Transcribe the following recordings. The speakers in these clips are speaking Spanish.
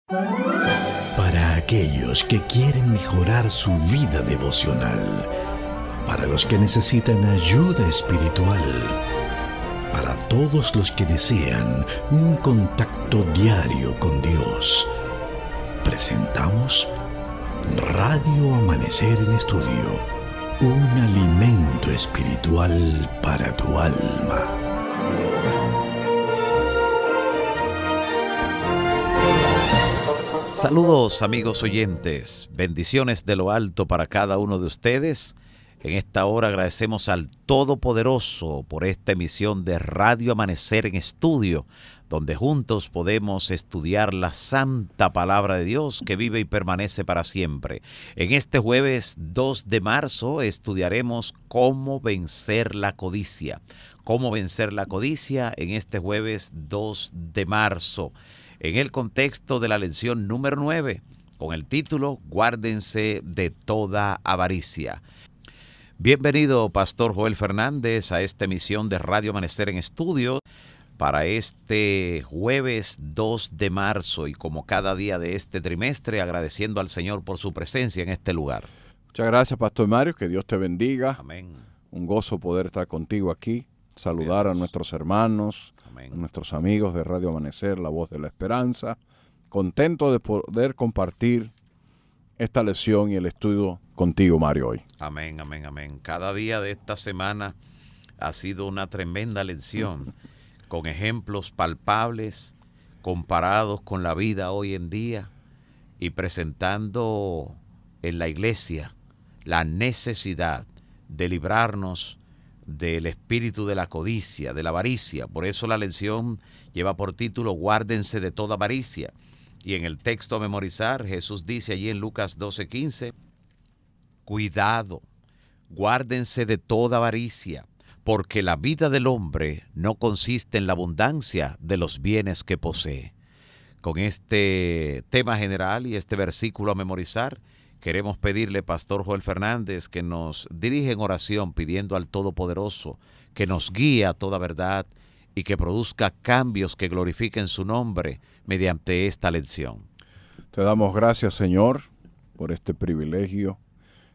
Para aquellos que quieren mejorar su vida devocional, para los que necesitan ayuda espiritual, para todos los que desean un contacto diario con Dios, presentamos Radio Amanecer en Estudio, un alimento espiritual para tu alma. Saludos amigos oyentes, bendiciones de lo alto para cada uno de ustedes. En esta hora agradecemos al Todopoderoso por esta emisión de Radio Amanecer en Estudio, donde juntos podemos estudiar la santa palabra de Dios que vive y permanece para siempre. En este jueves 2 de marzo estudiaremos cómo vencer la codicia. Cómo vencer la codicia en este jueves 2 de marzo. En el contexto de la lección número 9, con el título Guárdense de toda avaricia. Bienvenido, Pastor Joel Fernández, a esta emisión de Radio Amanecer en Estudio para este jueves 2 de marzo y como cada día de este trimestre, agradeciendo al Señor por su presencia en este lugar. Muchas gracias, Pastor Mario, que Dios te bendiga. Amén. Un gozo poder estar contigo aquí, saludar a nuestros hermanos, amén, a nuestros amigos de Radio Amanecer, La Voz de la Esperanza. Contento de poder compartir esta lección y el estudio contigo, Mario, hoy. Amén, amén, amén. Cada día de esta semana ha sido una tremenda lección, con ejemplos palpables, comparados con la vida hoy en día y presentando en la iglesia la necesidad de librarnos del espíritu de la codicia, de la avaricia. Por eso la lección lleva por título Guárdense de toda avaricia. Y en el texto a memorizar, Jesús dice allí en Lucas 12:15, cuidado, guárdense de toda avaricia, porque la vida del hombre no consiste en la abundancia de los bienes que posee. Con este tema general y este versículo a memorizar, queremos pedirle, Pastor Joel Fernández, que nos dirija en oración pidiendo al Todopoderoso que nos guíe a toda verdad y que produzca cambios que glorifiquen su nombre mediante esta lección. Te damos gracias, Señor, por este privilegio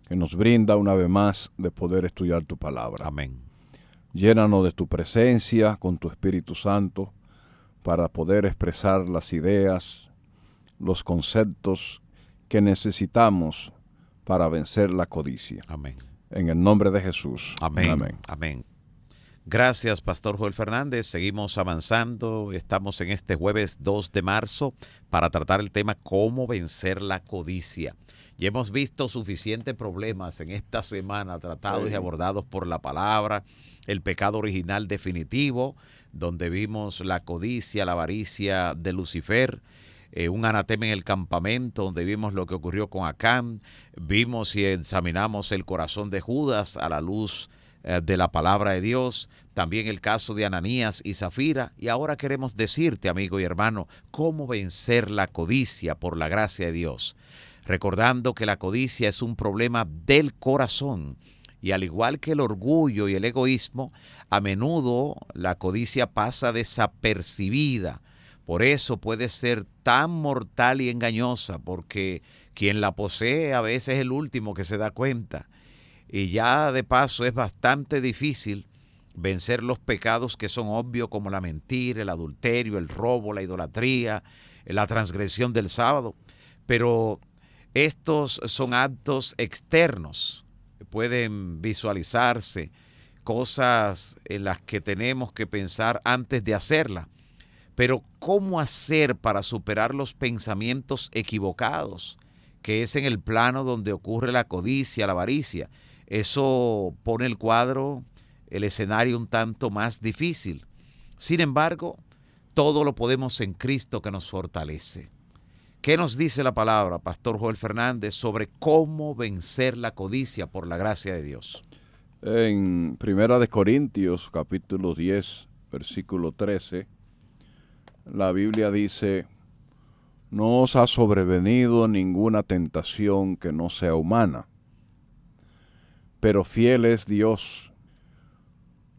que nos brinda una vez más de poder estudiar tu palabra. Amén. Llénanos de tu presencia con tu Espíritu Santo para poder expresar las ideas, los conceptos que necesitamos para vencer la codicia. Amén. En el nombre de Jesús. Amén. Amén. Amén. Gracias, Pastor Joel Fernández. Seguimos avanzando. Estamos en este jueves 2 de marzo para tratar el tema cómo vencer la codicia. Y hemos visto suficientes problemas en esta semana tratados y abordados por la palabra. El pecado original definitivo, donde vimos la codicia, la avaricia de Lucifer. Un anatema en el campamento, donde vimos lo que ocurrió con Acán. Vimos y examinamos el corazón de Judas a la luz de la palabra de Dios. También el caso de Ananías y Zafira. Y ahora queremos decirte, amigo y hermano, cómo vencer la codicia por la gracia de Dios. Recordando que la codicia es un problema del corazón. Y al igual que el orgullo y el egoísmo, a menudo la codicia pasa desapercibida. Por eso puede ser tan mortal y engañosa, porque quien la posee a veces es el último que se da cuenta. Y ya de paso es bastante difícil vencer los pecados que son obvios, como la mentira, el adulterio, el robo, la idolatría, la transgresión del sábado. Pero estos son actos externos, pueden visualizarse, cosas en las que tenemos que pensar antes de hacerla. Pero ¿cómo hacer para superar los pensamientos equivocados? Que es en el plano donde ocurre la codicia, la avaricia. Eso pone el cuadro, el escenario un tanto más difícil. Sin embargo, todo lo podemos en Cristo que nos fortalece. ¿Qué nos dice la palabra, Pastor Joel Fernández, sobre cómo vencer la codicia por la gracia de Dios? En 1 Corintios, capítulo 10, versículo 13, la Biblia dice: no os ha sobrevenido ninguna tentación que no sea humana, pero fiel es Dios.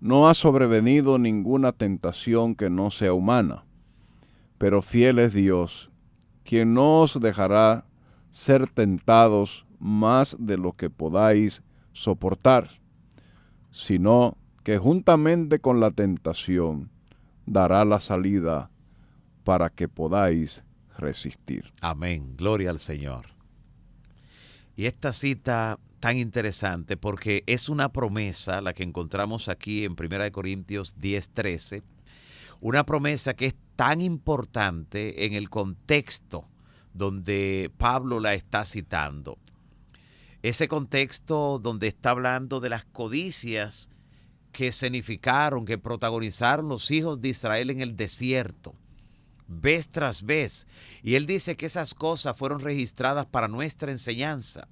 No ha sobrevenido ninguna tentación que no sea humana, pero fiel es Dios, quien no os dejará ser tentados más de lo que podáis soportar, sino que juntamente con la tentación dará la salida para que podáis resistir. Amén. Gloria al Señor. Y esta cita tan interesante porque es una promesa, la que encontramos aquí en 1 Corintios 10:13, una promesa que es tan importante en el contexto donde Pablo la está citando. Ese contexto donde está hablando de las codicias que escenificaron, que protagonizaron los hijos de Israel en el desierto, vez tras vez. Y él dice que esas cosas fueron registradas para nuestra enseñanza,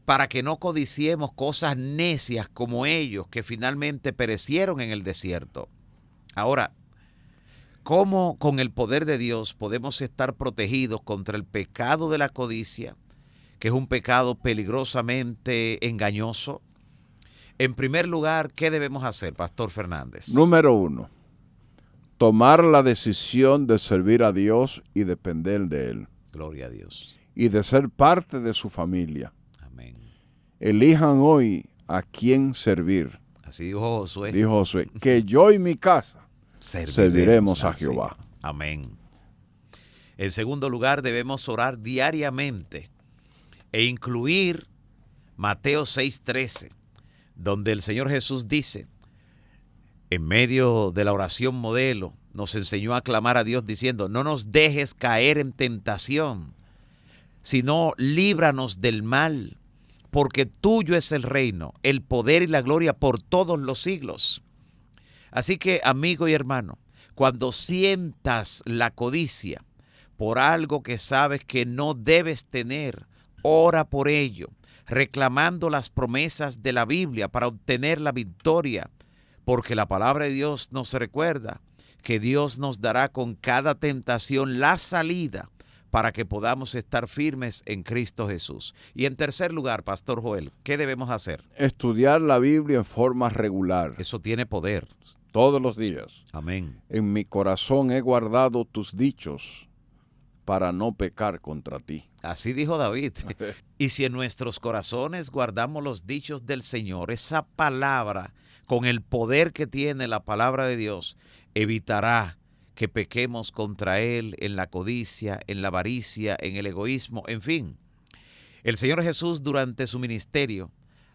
para que no codiciemos cosas necias como ellos, que finalmente perecieron en el desierto. Ahora, ¿cómo con el poder de Dios podemos estar protegidos contra el pecado de la codicia, que es un pecado peligrosamente engañoso? En primer lugar, ¿qué debemos hacer, Pastor Fernández? Número 1, tomar la decisión de servir a Dios y depender de Él. Gloria a Dios. Y de ser parte de su familia. Amén. Elijan hoy a quién servir. Así dijo Josué. Dijo Josué, que yo y mi casa serviremos a Jehová. Señor. Amén. En segundo lugar, debemos orar diariamente e incluir Mateo 6:13, donde el Señor Jesús dice, en medio de la oración modelo, nos enseñó a clamar a Dios diciendo, no nos dejes caer en tentación, sino líbranos del mal, porque tuyo es el reino, el poder y la gloria por todos los siglos. Así que, amigo y hermano, cuando sientas la codicia por algo que sabes que no debes tener, ora por ello, reclamando las promesas de la Biblia para obtener la victoria, porque la palabra de Dios nos recuerda que Dios nos dará con cada tentación la salida para que podamos estar firmes en Cristo Jesús. Y en tercer lugar, Pastor Joel, ¿qué debemos hacer? Estudiar la Biblia en forma regular. Eso tiene poder. Todos los días. Amén. En mi corazón he guardado tus dichos para no pecar contra ti. Así dijo David. Y si en nuestros corazones guardamos los dichos del Señor, esa palabra, con el poder que tiene la palabra de Dios, evitará que pequemos contra Él en la codicia, en la avaricia, en el egoísmo, en fin. El Señor Jesús durante su ministerio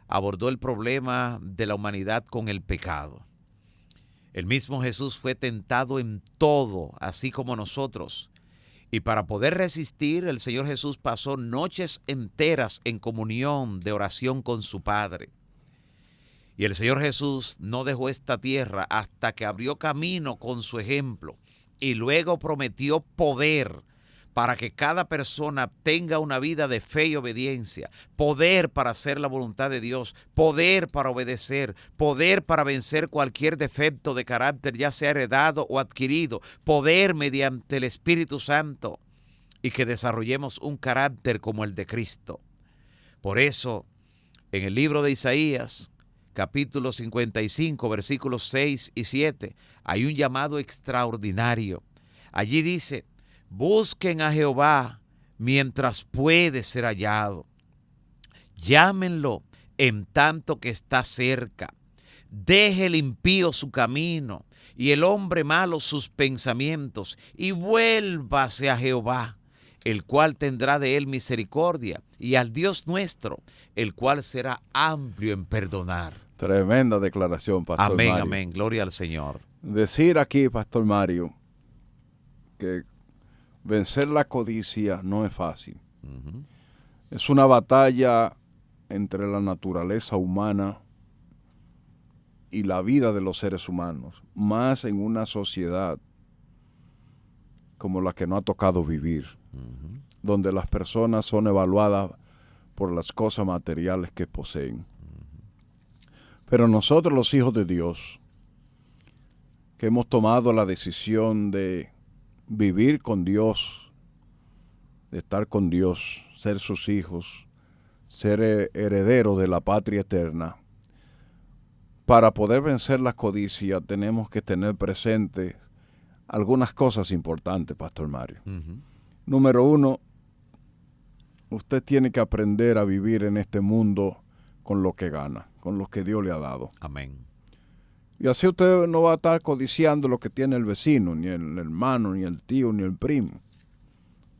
abordó el problema de la humanidad con el pecado. El mismo Jesús fue tentado en todo, así como nosotros. Y para poder resistir, el Señor Jesús pasó noches enteras en comunión de oración con su Padre. Y el Señor Jesús no dejó esta tierra hasta que abrió camino con su ejemplo y luego prometió poder para que cada persona tenga una vida de fe y obediencia, poder para hacer la voluntad de Dios, poder para obedecer, poder para vencer cualquier defecto de carácter, ya sea heredado o adquirido, poder mediante el Espíritu Santo y que desarrollemos un carácter como el de Cristo. Por eso, en el libro de Isaías, capítulo 55, versículos 6 y 7, hay un llamado extraordinario. Allí dice, busquen a Jehová mientras puede ser hallado. Llámenlo en tanto que está cerca. Deje el impío su camino y el hombre malo sus pensamientos y vuélvase a Jehová, el cual tendrá de él misericordia, y al Dios nuestro, el cual será amplio en perdonar. Tremenda declaración, Pastor Amén, Mario. amén. Gloria al Señor. Decir aquí, Pastor Mario, que vencer la codicia no es fácil. Uh-huh. Es una batalla entre la naturaleza humana y la vida de los seres humanos, más en una sociedad como la que nos ha tocado vivir, Uh-huh. donde las personas son evaluadas por las cosas materiales que poseen. Pero nosotros, los hijos de Dios, que hemos tomado la decisión de vivir con Dios, de estar con Dios, ser sus hijos, ser herederos de la patria eterna, para poder vencer la codicia tenemos que tener presente algunas cosas importantes, Pastor Mario. Uh-huh. Número uno, usted tiene que aprender a vivir en este mundo con lo que gana, con lo que Dios le ha dado. Amén. Y así usted no va a estar codiciando lo que tiene el vecino, ni el hermano, ni el tío, ni el primo.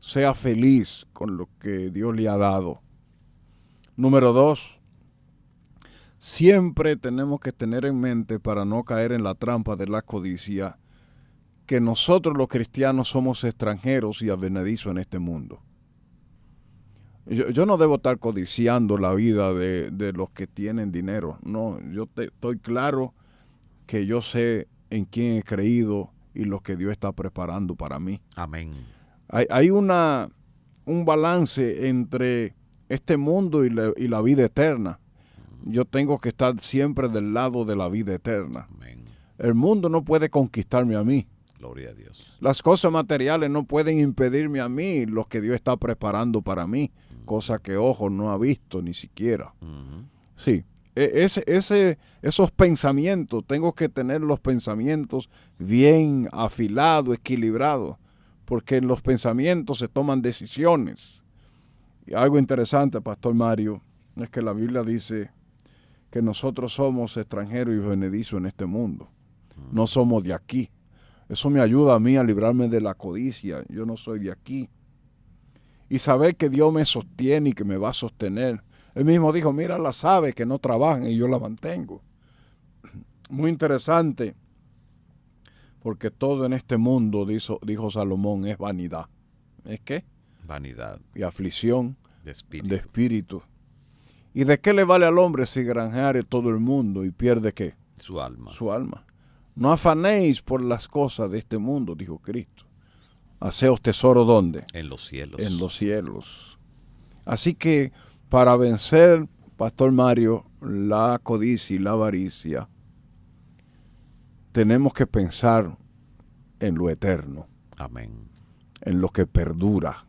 Sea feliz con lo que Dios le ha dado. Número dos, siempre tenemos que tener en mente, para no caer en la trampa de la codicia, que nosotros los cristianos somos extranjeros y advenedizos en este mundo. Yo no debo estar codiciando la vida de los que tienen dinero. No, estoy claro que yo sé en quién he creído y lo que Dios está preparando para mí. Amén. Hay un balance entre este mundo y la vida eterna. Yo tengo que estar siempre del lado de la vida eterna. Amén. El mundo no puede conquistarme a mí. Gloria a Dios. Las cosas materiales no pueden impedirme a mí lo que Dios está preparando para mí, cosa que ojo no ha visto ni siquiera. Sí, esos pensamientos, tengo que tener los pensamientos bien afilados, equilibrados, porque en los pensamientos se toman decisiones. Y algo interesante, Pastor Mario, es que la Biblia dice que nosotros somos extranjeros y benedizos en este mundo. No somos de aquí. Eso me ayuda a mí a librarme de la codicia. Yo no soy de aquí. Y saber que Dios me sostiene y que me va a sostener. Él mismo dijo, mira las aves que no trabajan y yo las mantengo. Muy interesante, porque todo en este mundo, dijo Salomón, es vanidad. ¿Es qué? Vanidad. Y aflicción de espíritu. ¿Y de qué le vale al hombre si granjeare todo el mundo y pierde qué? Su alma. Su alma. No afanéis por las cosas de este mundo, dijo Cristo. Haceos tesoro, ¿dónde? En los cielos. En los cielos. Así que para vencer, Pastor Mario, la codicia y la avaricia, tenemos que pensar en lo eterno. Amén. En lo que perdura,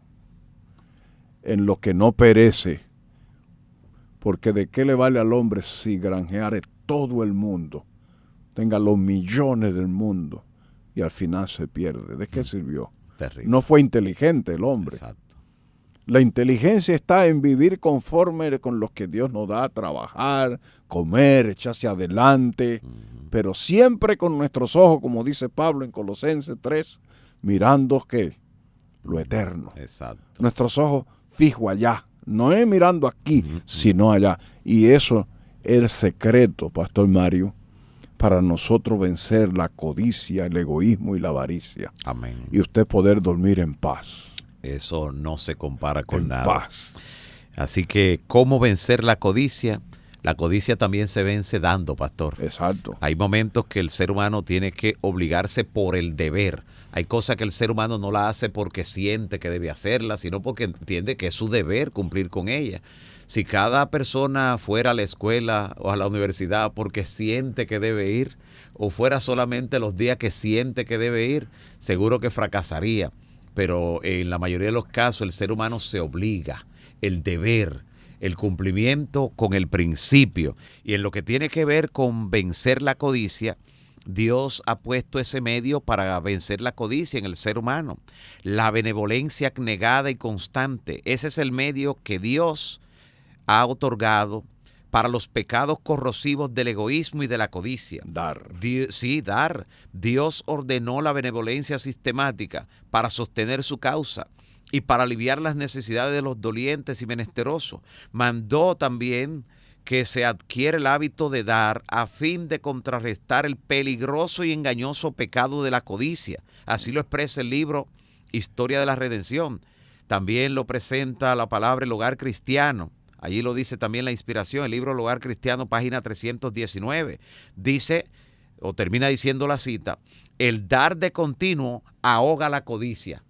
en lo que no perece. Porque de qué le vale al hombre si granjeare todo el mundo, tenga los millones del mundo y al final se pierde. ¿De qué sirvió? Terrible. No fue inteligente el hombre. Exacto. La inteligencia está en vivir conforme con lo que Dios nos da, trabajar, comer, echarse adelante, pero siempre con nuestros ojos, como dice Pablo en Colosenses 3, mirando ¿qué? Lo eterno. Exacto. Nuestros ojos fijos allá, no es mirando aquí, sino allá. Y eso es el secreto, Pastor Mario, para nosotros vencer la codicia, el egoísmo y la avaricia. Amén. Y usted poder dormir en paz. Eso no se compara con en nada. Paz. Así que, ¿cómo vencer la codicia? La codicia también se vence dando, pastor. Exacto. Hay momentos que el ser humano tiene que obligarse por el deber. Hay cosas que el ser humano no la hace porque siente que debe hacerlas, sino porque entiende que es su deber cumplir con ella. Si cada persona fuera a la escuela o a la universidad porque siente que debe ir, o fuera solamente los días que siente que debe ir, seguro que fracasaría. Pero en la mayoría de los casos el ser humano se obliga, el deber, el cumplimiento con el principio. Y en lo que tiene que ver con vencer la codicia, Dios ha puesto ese medio para vencer la codicia en el ser humano. La benevolencia abnegada y constante, ese es el medio que Dios ha otorgado para los pecados corrosivos del egoísmo y de la codicia. Dar. Dar. Dios ordenó la benevolencia sistemática para sostener su causa y para aliviar las necesidades de los dolientes y menesterosos. Mandó también que se adquiere el hábito de dar a fin de contrarrestar el peligroso y engañoso pecado de la codicia. Así lo expresa el libro Historia de la Redención. También lo presenta la palabra El Hogar Cristiano. Allí lo dice también la inspiración, el libro El Hogar Cristiano, página 319. Dice, o termina diciendo la cita, el dar de continuo ahoga la codicia.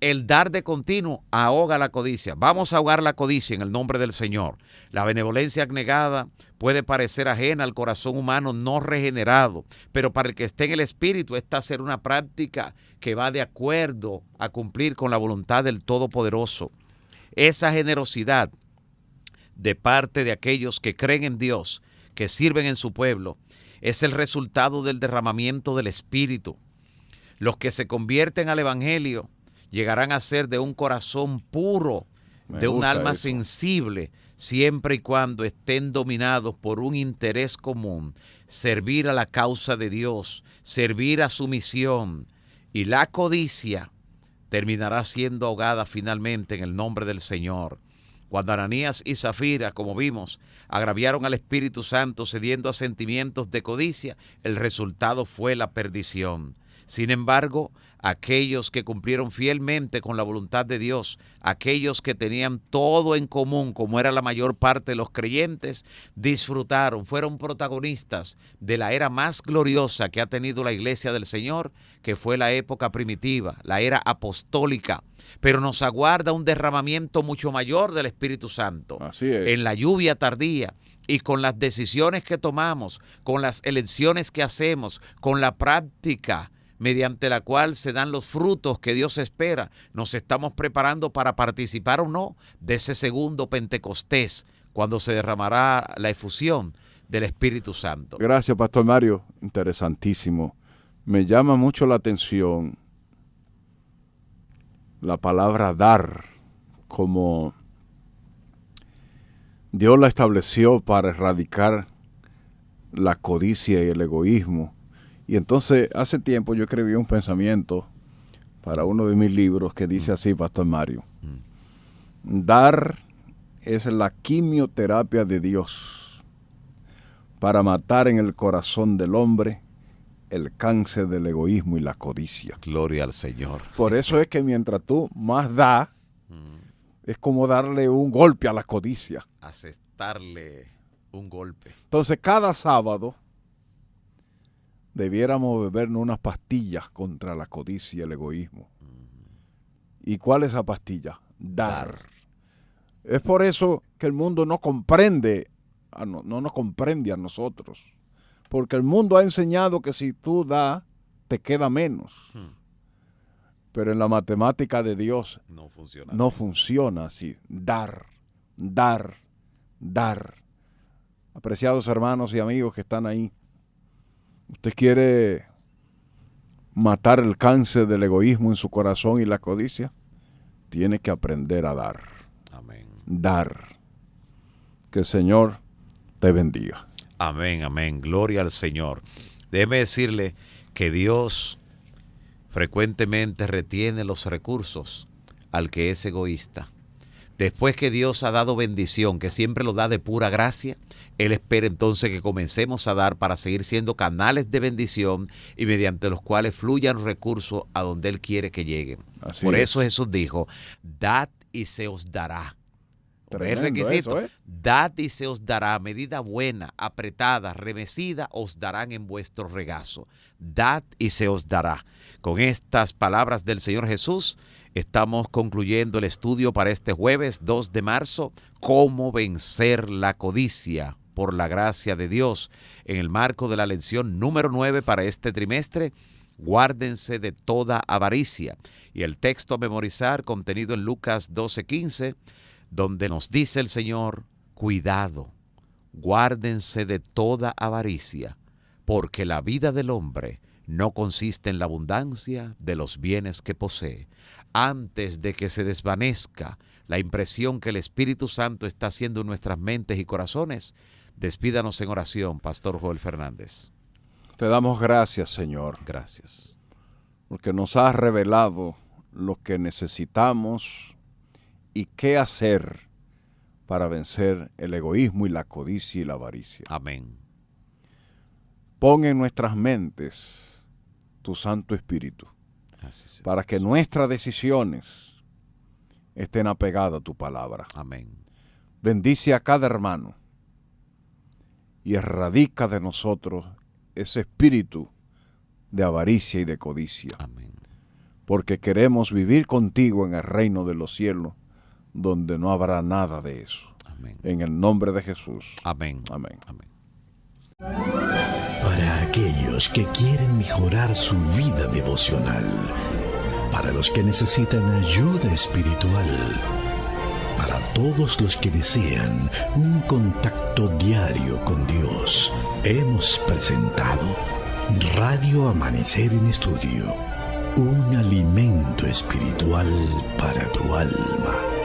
El dar de continuo ahoga la codicia. Vamos a ahogar la codicia en el nombre del Señor. La benevolencia abnegada puede parecer ajena al corazón humano no regenerado, pero para el que esté en el Espíritu, esta será una práctica que va de acuerdo a cumplir con la voluntad del Todopoderoso. Esa generosidad de parte de aquellos que creen en Dios, que sirven en su pueblo, es el resultado del derramamiento del Espíritu. Los que se convierten al Evangelio llegarán a ser de un corazón puro, de un alma sensible, siempre y cuando estén dominados por un interés común, servir a la causa de Dios, servir a su misión. Y la codicia terminará siendo ahogada finalmente en el nombre del Señor. Cuando Ananías y Zafira, como vimos, agraviaron al Espíritu Santo cediendo a sentimientos de codicia, el resultado fue la perdición. Sin embargo, aquellos que cumplieron fielmente con la voluntad de Dios, aquellos que tenían todo en común, como era la mayor parte de los creyentes, disfrutaron, fueron protagonistas de la era más gloriosa que ha tenido la Iglesia del Señor, que fue la época primitiva, la era apostólica. Pero nos aguarda un derramamiento mucho mayor del Espíritu Santo. Así es. En la lluvia tardía. Y con las decisiones que tomamos, con las elecciones que hacemos, con la práctica mediante la cual se dan los frutos que Dios espera, nos estamos preparando para participar o no de ese segundo Pentecostés, cuando se derramará la efusión del Espíritu Santo. Gracias, Pastor Mario. Interesantísimo. Me llama mucho la atención la palabra dar, como Dios la estableció para erradicar la codicia y el egoísmo. Y entonces, hace tiempo yo escribí un pensamiento para uno de mis libros que dice así, Pastor Mario. Dar es la quimioterapia de Dios para matar en el corazón del hombre el cáncer del egoísmo y la codicia. Gloria al Señor. Por eso es que mientras tú más das, es como darle un golpe a la codicia. Asestarle un golpe. Entonces, cada sábado debiéramos bebernos unas pastillas contra la codicia y el egoísmo. ¿Y cuál es esa pastilla? Dar. Es por eso que el mundo no comprende, no nos comprende a nosotros. Porque el mundo ha enseñado que si tú das, te queda menos. Pero en la matemática de Dios no funciona así. Dar, dar, dar. Apreciados hermanos y amigos que están ahí, usted quiere matar el cáncer del egoísmo en su corazón y la codicia, tiene que aprender a dar. Amén. Dar. Que el Señor te bendiga. Amén, amén. Gloria al Señor. Déjeme decirle que Dios frecuentemente retiene los recursos al que es egoísta. Después que Dios ha dado bendición, que siempre lo da de pura gracia, Él espera entonces que comencemos a dar para seguir siendo canales de bendición y mediante los cuales fluyan recursos a donde Él quiere que lleguen. Por eso Jesús dijo, dad y se os dará. Es requisito. Eso, Dad y se os dará, medida buena, apretada, remecida, os darán en vuestro regazo. Dad y se os dará. Con estas palabras del Señor Jesús, estamos concluyendo el estudio para este jueves 2 de marzo, cómo vencer la codicia por la gracia de Dios. En el marco de la lección número 9 para este trimestre, guárdense de toda avaricia. Y el texto a memorizar contenido en Lucas 12:15, donde nos dice el Señor, cuidado, guárdense de toda avaricia, porque la vida del hombre no consiste en la abundancia de los bienes que posee. Antes de que se desvanezca la impresión que el Espíritu Santo está haciendo en nuestras mentes y corazones, despídanos en oración, Pastor Joel Fernández. Te damos gracias, Señor. Gracias. Porque nos has revelado lo que necesitamos y qué hacer para vencer el egoísmo y la codicia y la avaricia. Amén. Pon en nuestras mentes tu Santo Espíritu para que nuestras decisiones estén apegadas a tu palabra. Amén. Bendice a cada hermano y erradica de nosotros ese espíritu de avaricia y de codicia. Amén. Porque queremos vivir contigo en el reino de los cielos, donde no habrá nada de eso. Amén. En el nombre de Jesús. Amén. Amén. Amén. Para aquellos que quieren mejorar su vida devocional, para los que necesitan ayuda espiritual, para todos los que desean un contacto diario con Dios, hemos presentado Radio Amanecer en Estudio, un alimento espiritual para tu alma.